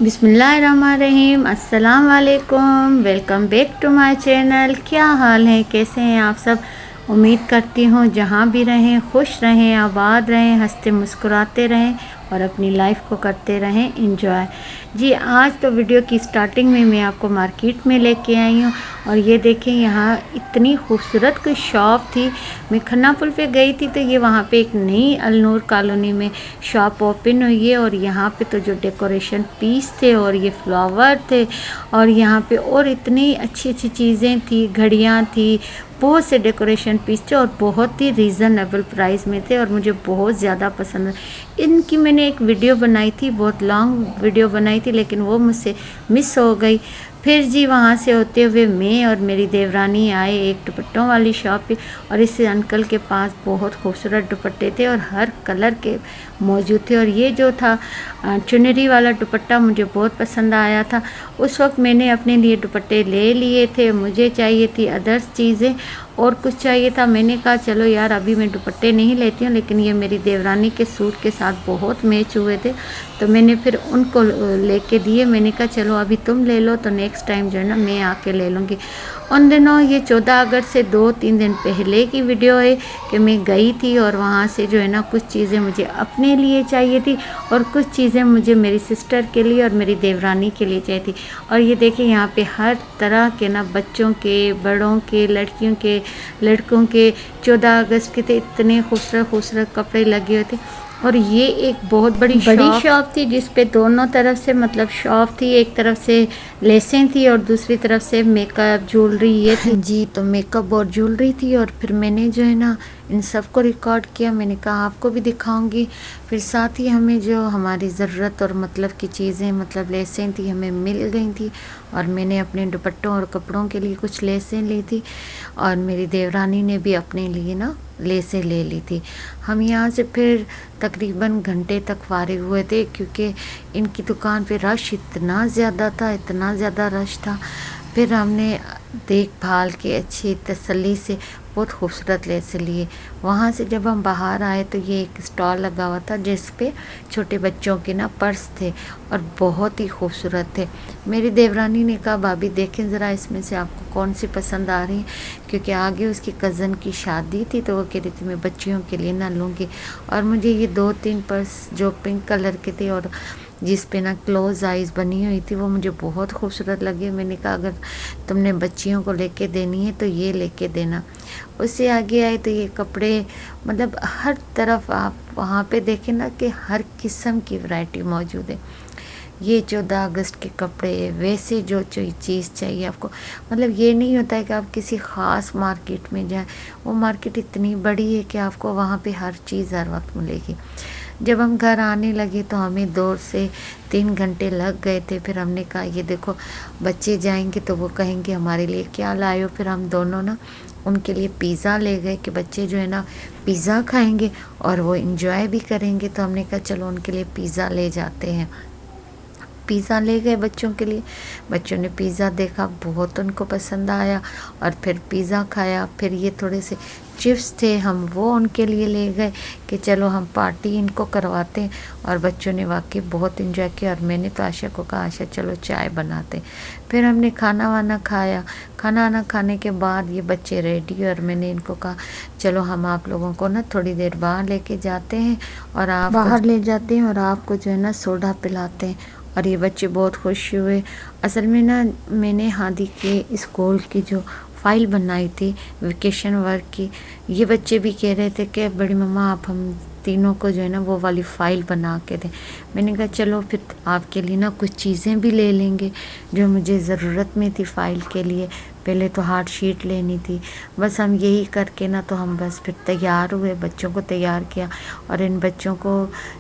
बिस्मिल्लाहिर्रहमानिर्रहीम, अस्सलाम वालेकुम। Welcome back to my channel. क्या हाल है, कैसे हैं आप सब? उम्मीद करती हूँ जहाँ भी रहें खुश रहें, आबाद रहें, हंसते मुस्कुराते रहें और अपनी लाइफ को करते रहें इंजॉय। जी, आज तो वीडियो की स्टार्टिंग में मैं आपको मार्केट में लेके आई हूँ और ये देखें, यहाँ इतनी खूबसूरत कोई शॉप थी। मैं खन्ना पुल पे गई थी तो ये वहाँ पे एक नई अलनूर कॉलोनी में शॉप ओपन हुई है और यहाँ पे तो जो डेकोरेशन पीस थे और ये फ्लावर थे और यहाँ पे और इतनी अच्छी अच्छी चीज़ें थी, घड़ियाँ थी, बहुत से डेकोरेशन पीस थे और बहुत ही रीज़नेबल प्राइस में थे और मुझे बहुत ज़्यादा पसंद है। इनकी मैंने एक वीडियो बनाई थी, बहुत लॉन्ग वीडियो बनाई थी, लेकिन वो मुझसे मिस हो गई। फिर जी वहाँ से होते हुए मैं और मेरी देवरानी आए एक दुपट्टों वाली शॉप पे और इस अंकल के पास बहुत खूबसूरत दुपट्टे थे और हर कलर के मौजूद थे। और ये जो था चुनरी वाला दुपट्टा मुझे बहुत पसंद आया था। उस वक्त मैंने अपने लिए दुपट्टे ले लिए थे। मुझे चाहिए थी अदर्स चीज़ें और कुछ चाहिए था। मैंने कहा चलो यार, अभी मैं दुपट्टे नहीं लेती हूँ, लेकिन ये मेरी देवरानी के सूट के साथ बहुत मैच हुए थे तो मैंने फिर उनको लेके दिए। मैंने कहा चलो अभी तुम ले लो, तो नेक्स्ट टाइम जो है ना मैं आके ले लूँगी। उन दिनों ये 14 अगस्त से 2-3 दिन पहले की वीडियो है कि मैं गई थी और वहाँ से जो है ना कुछ चीज़ें मुझे अपने लिए चाहिए थी और कुछ चीज़ें मुझे मेरी सिस्टर के लिए और मेरी देवरानी के लिए चाहिए थी। और ये देखिए, यहाँ पे हर तरह के ना बच्चों के, बड़ों के, लड़कियों के, लड़कों के 14 अगस्त के थे। इतने खूबसूरत खूबसूरत कपड़े लगे हुए थे और ये एक बहुत बड़ी शॉप थी जिस पे दोनों तरफ से मतलब शॉप थी, एक तरफ से लेसें थी और दूसरी तरफ से मेकअप ज्वेलरी ये थी। जी, तो मेकअप और ज्वेलरी थी और फिर मैंने जो है ना इन सब को रिकॉर्ड किया। मैंने कहा आपको भी दिखाऊंगी। फिर साथ ही हमें जो हमारी ज़रूरत और मतलब की चीज़ें, मतलब लेसें थी, हमें मिल गई थी और मैंने अपने दुपट्टों और कपड़ों के लिए कुछ लेसें ली थी और मेरी देवरानी ने भी अपने लिए ना लेसें ले ली थी। हम यहाँ से फिर तकरीबन घंटे तक फारिग हुए थे क्योंकि इनकी दुकान पे रश इतना ज़्यादा था, इतना ज़्यादा रश था। फिर हमने देखभाल के अच्छी तसल्ली से बहुत खूबसूरत लेसे लिए। वहाँ से जब हम बाहर आए तो ये एक स्टॉल लगा हुआ था जिस पे छोटे बच्चों के ना पर्स थे और बहुत ही खूबसूरत थे। मेरी देवरानी ने कहा भाभी देखें ज़रा इसमें से आपको कौन सी पसंद आ रही है, क्योंकि आगे उसकी कज़न की शादी थी तो वो कह रही थी मैं बच्चियों के लिए ना लूँगी। और मुझे ये 2-3 पर्स जो पिंक कलर के थे और जिस पे ना क्लोज आइज़ बनी हुई थी वो मुझे बहुत खूबसूरत लगे। मैंने कहा अगर तुमने बच्चियों को लेके देनी है तो ये लेके देना। उससे आगे आए तो ये कपड़े, मतलब हर तरफ आप वहाँ पे देखें ना कि हर किस्म की वैरायटी मौजूद है। ये 14 अगस्त के कपड़े, वैसे जो चीज़ चाहिए आपको, मतलब ये नहीं होता है कि आप किसी ख़ास मार्केट में जाएं। वो मार्केट इतनी बड़ी है कि आपको वहाँ पे हर चीज़ हर वक्त मिलेगी। जब हम घर आने लगे तो हमें 2 से 3 घंटे लग गए थे। फिर हमने कहा ये देखो बच्चे जाएंगे तो वो कहेंगे हमारे लिए क्या लाए हो। फिर हम दोनों ना उनके लिए पिज़्ज़ा ले गए कि बच्चे जो है ना पिज़्ज़ा खाएंगे और वो इंजॉय भी करेंगे। तो हमने कहा चलो उनके लिए पिज़्ज़ा ले जाते हैं। पिज़्ज़ा ले गए बच्चों के लिए। बच्चों ने पिज़्ज़ा देखा, बहुत उनको पसंद आया और फिर पिज़्ज़ा खाया। फिर ये थोड़े से चिप्स थे, हम वो उनके लिए ले गए कि चलो हम पार्टी इनको करवाते हैं। और बच्चों ने वाकई बहुत इन्जॉय किया और मैंने तो आशा को कहा आशा चलो चाय बनाते। फिर हमने खाना वाना खाया। खाना वाना खाने के बाद ये बच्चे रेडी और मैंने इनको कहा चलो हम आप लोगों को ना थोड़ी देर बाहर लेके जाते हैं और आप बाहर ले जाते हैं और आपको जो है ना सोडा पिलाते हैं। और ये बच्चे बहुत खुश हुए। असल में ना मैंने हादी के स्कूल की जो फ़ाइल बनाई थी वेकेशन वर्क की, ये बच्चे भी कह रहे थे कि बड़ी मम्मा आप हम तीनों को जो है ना वो वाली फ़ाइल बना के दें। मैंने कहा चलो फिर आपके लिए ना कुछ चीज़ें भी ले लेंगे जो मुझे ज़रूरत में थी फ़ाइल के लिए। पहले तो हार्ड शीट लेनी थी। बस हम यही करके ना तो हम बस फिर तैयार हुए, बच्चों को तैयार किया। और इन बच्चों को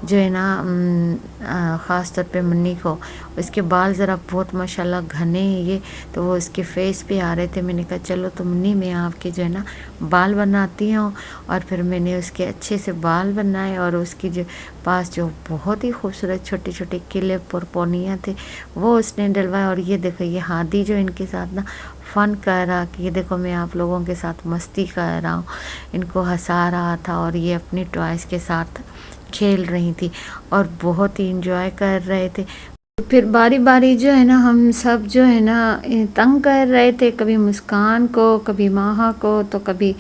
जो है ना ख़ास तौर पे मुन्नी को, उसके बाल ज़रा बहुत माशाल्लाह घने हैं ये, तो वो उसके फेस पे आ रहे थे। मैंने कहा चलो तो मुन्नी मैं आपके जो है ना बाल बनाती हूँ। और फिर मैंने उसके अच्छे से बाल बनाए और उसकी जो पास जो बहुत ही खूबसूरत छोटे छोटे क्लिप और पोनियाँ थे वो उसने डलवाए। और ये देखो ये हादी जो इनके साथ ना फ़न कर रहा कि ये देखो मैं आप लोगों के साथ मस्ती कर रहा हूँ, इनको हंसा रहा था और ये अपनी टॉयज़ के साथ खेल रही थी और बहुत ही इंजॉय कर रहे थे। फिर बारी बारी जो है ना हम सब जो है ना तंग कर रहे थे, कभी मुस्कान को, कभी माहा को, तो कभी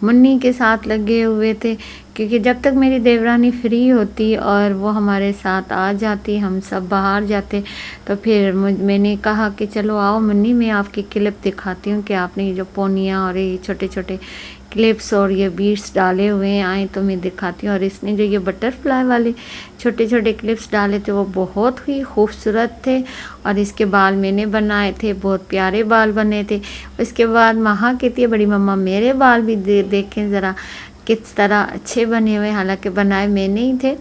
मुन्नी के साथ लगे हुए थे। क्योंकि जब तक मेरी देवरानी फ्री होती और वो हमारे साथ आ जाती, हम सब बाहर जाते, तो फिर मैंने कहा कि चलो आओ मुन्नी, मैं आपकी क्लिप दिखाती हूँ कि आपने ये जो पोनियाँ और ये छोटे छोटे क्लिप्स और ये बीड्स डाले हुए हैं आए तो मैं दिखाती हूँ। और इसने जो ये बटरफ्लाई वाले छोटे छोटे क्लिप्स डाले थे वो बहुत ही खूबसूरत थे। और इसके बाल मैंने बनाए थे, बहुत प्यारे बाल बने थे। उसके बाद महा कहती है बड़ी मम्मा मेरे बाल भी देखें ज़रा किस तरह अच्छे बने हुए, हालांकि बनाए मैंने ही थे,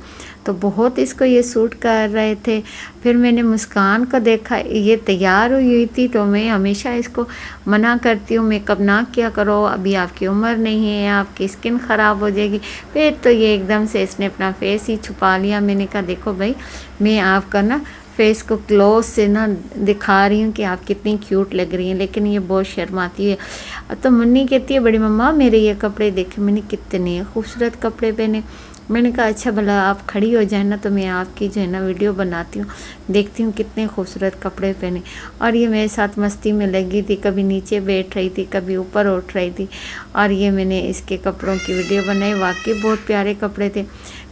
तो बहुत इसको ये सूट कर रहे थे। फिर मैंने मुस्कान को देखा, ये तैयार हुई थी, तो मैं हमेशा इसको मना करती हूँ मेकअप ना किया करो, अभी आपकी उम्र नहीं है, आपकी स्किन ख़राब हो जाएगी। फिर तो ये एकदम से इसने अपना फेस ही छुपा लिया। मैंने कहा देखो भाई, मैं आपका ना फेस को क्लोज से ना दिखा रही हूँ कि आप कितनी क्यूट लग रही हैं, लेकिन ये बहुत शर्माती है। तो मुन्नी कहती है बड़ी मम्मा मेरे ये कपड़े देखे, मैंने कितने खूबसूरत कपड़े पहने। मैंने कहा अच्छा भला आप खड़ी हो जाए ना तो मैं आपकी जो है ना वीडियो बनाती हूँ, देखती हूँ कितने खूबसूरत कपड़े पहने। और ये मेरे साथ मस्ती में लगी थी, कभी नीचे बैठ रही थी, कभी ऊपर उठ रही थी। और ये मैंने इसके कपड़ों की वीडियो बनाई, वाकई बहुत प्यारे कपड़े थे।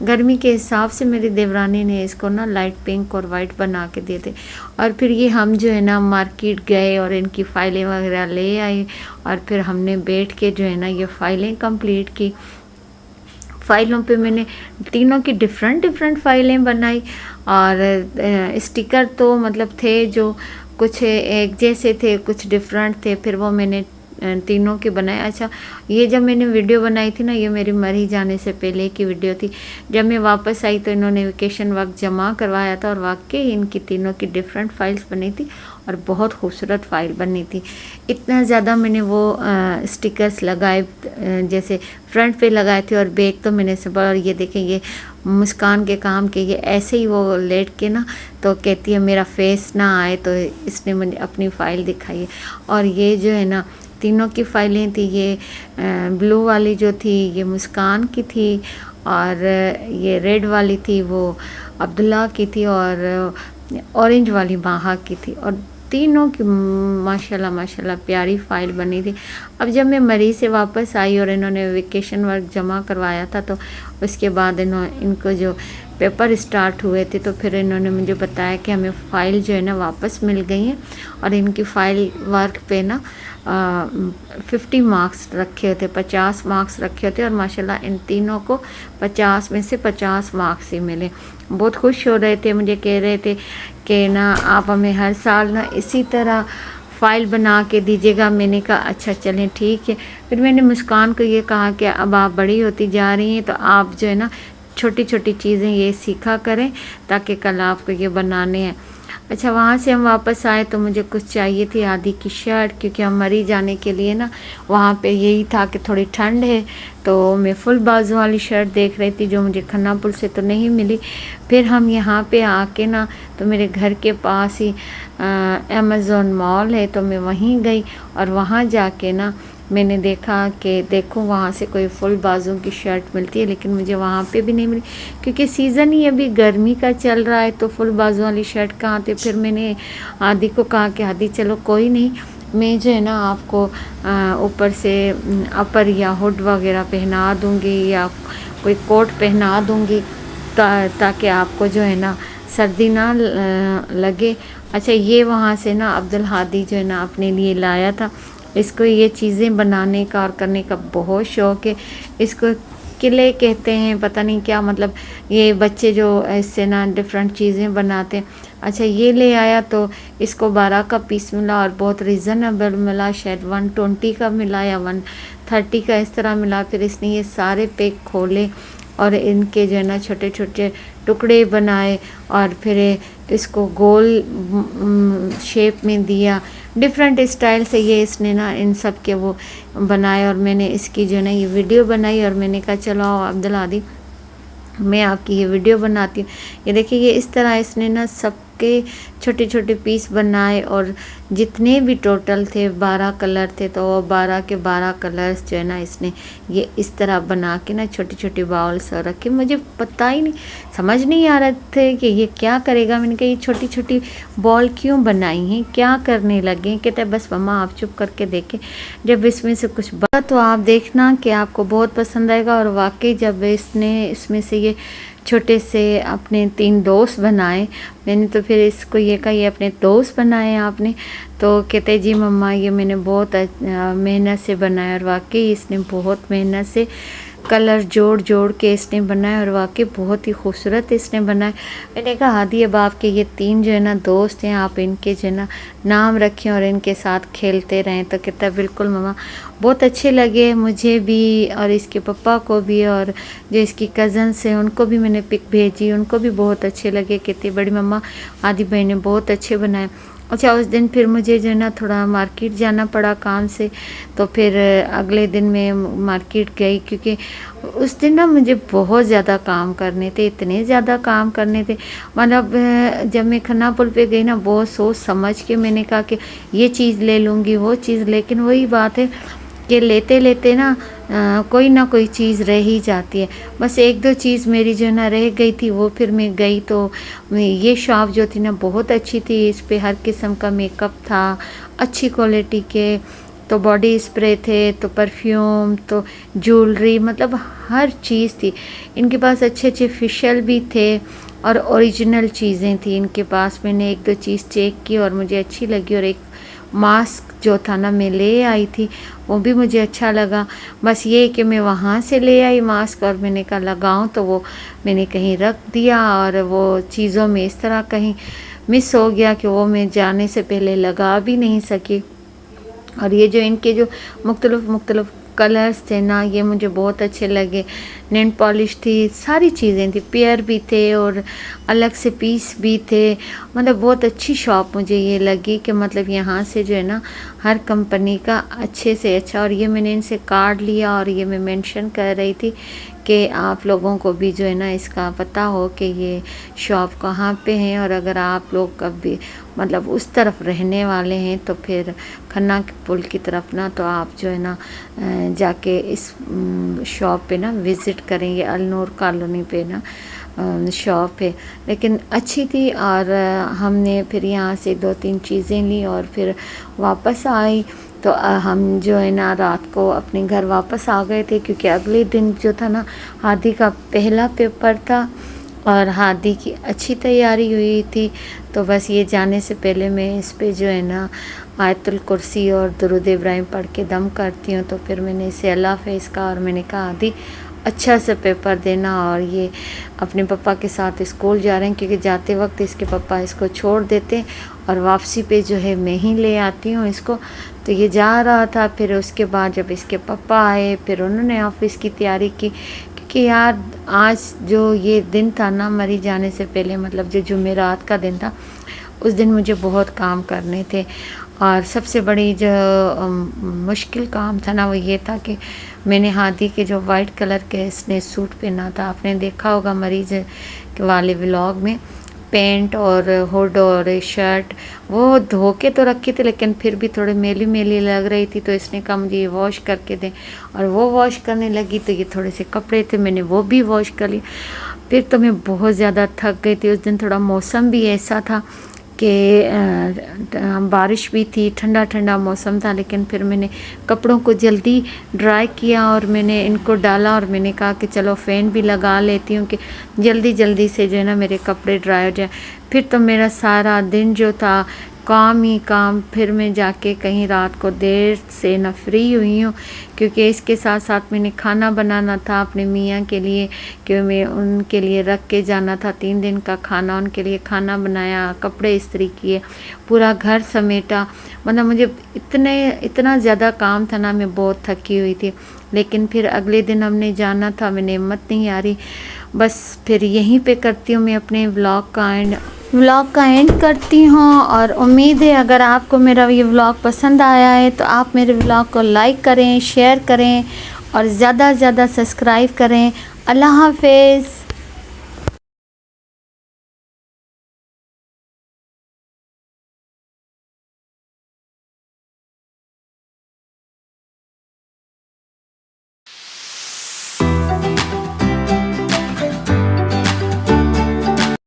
गर्मी के हिसाब से मेरी देवरानी ने इसको ना लाइट पिंक और वाइट बना के दिए थे। और फिर ये हम जो है ना मार्केट गए और इनकी फ़ाइलें वगैरह ले आए, और फिर हमने बैठ के जो है ना ये फ़ाइलें कंप्लीट की। फ़ाइलों पे मैंने तीनों की डिफरेंट फ़ाइलें बनाई। और स्टिकर तो मतलब थे जो कुछ एक जैसे थे, कुछ डिफरेंट थे, फिर वो मैंने तीनों के बनाए। अच्छा, ये जब मैंने वीडियो बनाई थी ना, ये मेरी मरी जाने से पहले की वीडियो थी। जब मैं वापस आई तो इन्होंने वेकेशन वक्त जमा करवाया था, और वाकई इनकी तीनों की डिफरेंट फाइल्स बनी थी और बहुत खूबसूरत फ़ाइल बनी थी। इतना ज़्यादा मैंने वो स्टिकर्स लगाए, जैसे फ्रंट पे लगाए थे और बैक तो मैंने सब। और ये देखें, ये मुस्कान के काम के, ये ऐसे ही वो लेट के ना तो कहती है मेरा फेस ना आए, तो इसने मुझे अपनी फ़ाइल दिखाई है। और ये जो है ना तीनों की फ़ाइलें थी, ये ब्लू वाली जो थी ये मुस्कान की थी, और ये रेड वाली थी वो अब्दुल्ला की थी, और ऑरेंज वाली माहा की थी। और तीनों की माशाल्लाह माशाल्लाह प्यारी फ़ाइल बनी थी। अब जब मैं मरी से वापस आई और इन्होंने वेकेशन वर्क जमा करवाया था, तो उसके बाद इनको जो पेपर स्टार्ट हुए थे, तो फिर इन्होंने मुझे बताया कि हमें फ़ाइल जो है ना वापस मिल गई है। और इनकी फ़ाइल वर्क पे ना 50 मार्क्स रखे होते, 50 मार्क्स रखे होते, और माशाल्लाह इन तीनों को 50 में से 50 मार्क्स ही मिले। बहुत खुश हो रहे थे, मुझे कह रहे थे कि ना आप हमें हर साल ना इसी तरह फ़ाइल बना के दीजिएगा। मैंने कहा अच्छा चलें ठीक है। फिर मैंने मुस्कान को ये कहा कि अब आप बड़ी होती जा रही हैं, तो आप जो है ना छोटी छोटी चीज़ें ये सीखा करें ताकि कल आपको ये बनाने हैं। अच्छा, वहाँ से हम वापस आए तो मुझे कुछ चाहिए थी आदि की शर्ट, क्योंकि हम मरी जाने के लिए ना वहाँ पे यही था कि थोड़ी ठंड है, तो मैं फुल बाजू वाली शर्ट देख रही थी जो मुझे खन्नापुर से तो नहीं मिली। फिर हम यहाँ पे आके ना तो मेरे घर के पास ही अमेज़न मॉल है, तो मैं वहीं गई और वहाँ जाके ना मैंने देखा कि देखो वहाँ से कोई फुल बाजू की शर्ट मिलती है, लेकिन मुझे वहाँ पे भी नहीं मिली क्योंकि सीज़न ही अभी गर्मी का चल रहा है, तो फुल बाजू वाली शर्ट कहाँ थे। फिर मैंने आदि को कहा कि आदि चलो कोई नहीं, मैं जो है ना आपको ऊपर से अपर या हुड वगैरह पहना दूँगी या कोई कोट पहना दूँगी ताकि आपको जो है ना सर्दी ना लगे। अच्छा, ये वहाँ से ना अब्दुल हादी जो है ना अपने लिए लाया था। इसको ये चीज़ें बनाने का और करने का बहुत शौक़ है। इसको किले कहते हैं, पता नहीं क्या, मतलब ये बच्चे जो इससे ना डिफरेंट चीज़ें बनाते हैं। अच्छा, ये ले आया तो इसको 12 का पीस मिला और बहुत रीज़नेबल मिला, शायद 120 का मिला या 130 का इस तरह मिला। फिर इसने ये सारे पैक खोले और इनके जो है ना छोटे छोटे टुकड़े बनाए और फिर इसको गोल शेप में दिया। डिफरेंट स्टाइल से ये इसने ना इन सब के वो बनाए और मैंने इसकी जो है ना ये वीडियो बनाई और मैंने कहा चलो अब्दुल हादी मैं आपकी ये वीडियो बनाती हूँ। ये देखिए, ये इस तरह इसने ना सब के छोटे छोटे पीस बनाए और जितने भी टोटल थे 12 कलर थे, तो वो 12 के 12 कलर्स जो है ना इसने ये इस तरह बना के ना छोटी छोटी बाउल्स रखे। मुझे पता ही नहीं, समझ नहीं आ रहा थे कि ये क्या करेगा। मैंने कहा ये छोटी छोटी बॉल क्यों बनाई हैं, क्या करने लगे। कहते बस मम्मा आप चुप करके देखें, जब इसमें से कुछ बना तो आप देखना कि आपको बहुत पसंद आएगा। और वाकई जब इसमें से ये छोटे से अपने 3 दोस्त बनाए, मैंने तो फिर इसको ये कहा ये अपने दोस्त बनाए आपने, तो कहते जी मम्मा ये मैंने बहुत मेहनत से बनाया। और वाकई इसने बहुत मेहनत से कलर जोड़ जोड़ के इसने बनाया और वाकई बहुत ही खूबसूरत इसने बनाया। मैंने कहा हादी अब आपके ये 3 जो है ना दोस्त हैं, आप इनके जो है ना नाम रखें और इनके साथ खेलते रहें। तो कहता है बिल्कुल मम्मा, बहुत अच्छे लगे मुझे भी और इसके पापा को भी, और जो इसकी कज़न्स हैं उनको भी मैंने पिक भेजी, उनको भी बहुत अच्छे लगे। कहती बड़ी मम्मा आदि भाई ने बहुत अच्छे बनाए। अच्छा उस दिन फिर मुझे जो है ना थोड़ा मार्केट जाना पड़ा काम से, तो फिर अगले दिन मैं मार्केट गई, क्योंकि उस दिन ना मुझे बहुत ज़्यादा काम करने थे, इतने ज़्यादा काम करने थे। मतलब जब मैं खन्ना पुल पे गई ना बहुत सोच समझ के मैंने कहा कि ये चीज़ ले लूँगी वो चीज़, लेकिन वही बात है कि लेते लेते ना कोई ना कोई चीज़ रह ही जाती है। बस 1-2 चीज़ मेरी जो ना रह गई थी, वो फिर मैं गई तो ये शॉप जो थी ना बहुत अच्छी थी। इस पे हर किस्म का मेकअप था, अच्छी क्वालिटी के, तो बॉडी स्प्रे थे, तो परफ्यूम, तो ज्वेलरी, मतलब हर चीज़ थी इनके पास। अच्छे अच्छे फेशियल भी थे और ओरिजिनल चीज़ें थी इनके पास। मैंने 1-2 चीज़ चेक की और मुझे अच्छी लगी, और एक मास्क जो था ना मैं ले आई थी, वो भी मुझे अच्छा लगा। बस ये कि मैं वहाँ से ले आई मास्क और मैंने कहा लगाऊं, तो वो मैंने कहीं रख दिया और वो चीज़ों में इस तरह कहीं मिस हो गया कि वो मैं जाने से पहले लगा भी नहीं सकी। और ये जो इनके जो मुख्तलिफ कलर्स थे ना, ये मुझे बहुत अच्छे लगे। नेल पॉलिश थी, सारी चीज़ें थी, पेयर भी थे और अलग से पीस भी थे। मतलब बहुत अच्छी शॉप मुझे ये लगी कि मतलब यहाँ से जो है ना हर कंपनी का अच्छे से अच्छा। और ये मैंने इनसे कार्ड लिया और ये मैं मेंशन कर रही थी कि आप लोगों को भी जो है ना इसका पता हो कि ये शॉप कहाँ पे है। और अगर आप लोग कभी मतलब उस तरफ रहने वाले हैं तो फिर खन्ना के पुल की तरफ ना, तो आप जो है ना जाके इस शॉप पे ना विज़िट करेंगे। अलनूर कॉलोनी पे ना शॉप है, लेकिन अच्छी थी। और हमने फिर यहाँ से 2-3 चीज़ें ली और फिर वापस आई। तो हम जो है ना रात को अपने घर वापस आ गए थे, क्योंकि अगले दिन जो था ना हादी का पहला पेपर था और हादी की अच्छी तैयारी हुई थी। तो बस ये जाने से पहले मैं इस पे जो है ना आयतुल कुर्सी और दुरूद इब्राहिम पढ़ के दम करती हूँ। तो फिर मैंने इसे अल्लाह हाफ़िज़ कहा और मैंने कहा हादी अच्छा से पेपर देना। और ये अपने पापा के साथ स्कूल जा रहे हैं, क्योंकि जाते वक्त इसके पापा इसको छोड़ देते हैं और वापसी पे जो है मैं ही ले आती हूँ इसको। तो ये जा रहा था, फिर उसके बाद जब इसके पापा आए फिर उन्होंने ऑफिस की तैयारी की, क्योंकि यार आज जो ये दिन था ना मरी जाने से पहले, मतलब जो जुमेरात का दिन था, उस दिन मुझे बहुत काम करने थे। और सबसे बड़ी जो मुश्किल काम था ना वो ये था कि मैंने हादी के जो वाइट कलर के इसने सूट पहना था, आपने देखा होगा मरीज वाले व्लॉग में, पैंट और हुड और शर्ट वो धो के तो रखी थी, लेकिन फिर भी थोड़े मेली मेली लग रही थी। तो इसने कहा मुझे ये वॉश करके दें, और वो वॉश करने लगी तो ये थोड़े से कपड़े थे मैंने वो भी वॉश कर लिए। फिर तो मैं बहुत ज़्यादा थक गई थी उस दिन। थोड़ा मौसम भी ऐसा था कि बारिश भी थी, ठंडा ठंडा मौसम था, लेकिन फिर मैंने कपड़ों को जल्दी ड्राई किया और मैंने इनको डाला और मैंने कहा कि चलो फ़ैन भी लगा लेती हूँ कि जल्दी जल्दी से जो है ना मेरे कपड़े ड्राई हो जाए। फिर तो मेरा सारा दिन जो था काम ही काम। फिर मैं जाके कहीं रात को देर से न फ्री हुई हूँ, क्योंकि इसके साथ साथ मैंने खाना बनाना था अपने मियाँ के लिए, क्योंकि मैं उनके लिए रख के जाना था 3 दिन का खाना। उनके लिए खाना बनाया, कपड़े इस्त्री किए, पूरा घर समेटा। मतलब मुझे इतना ज़्यादा काम था ना, मैं बहुत थकी हुई थी। लेकिन फिर अगले दिन हमने जाना था, मैंने हिम्मत नहीं आ रही। बस फिर यहीं पे करती हूँ मैं अपने व्लॉग का एंड करती हूँ। और उम्मीद है अगर आपको मेरा ये व्लॉग पसंद आया है तो आप मेरे व्लॉग को लाइक करें, शेयर करें और ज़्यादा से ज़्यादा सब्सक्राइब करें। अल्लाह हाफ़िज़।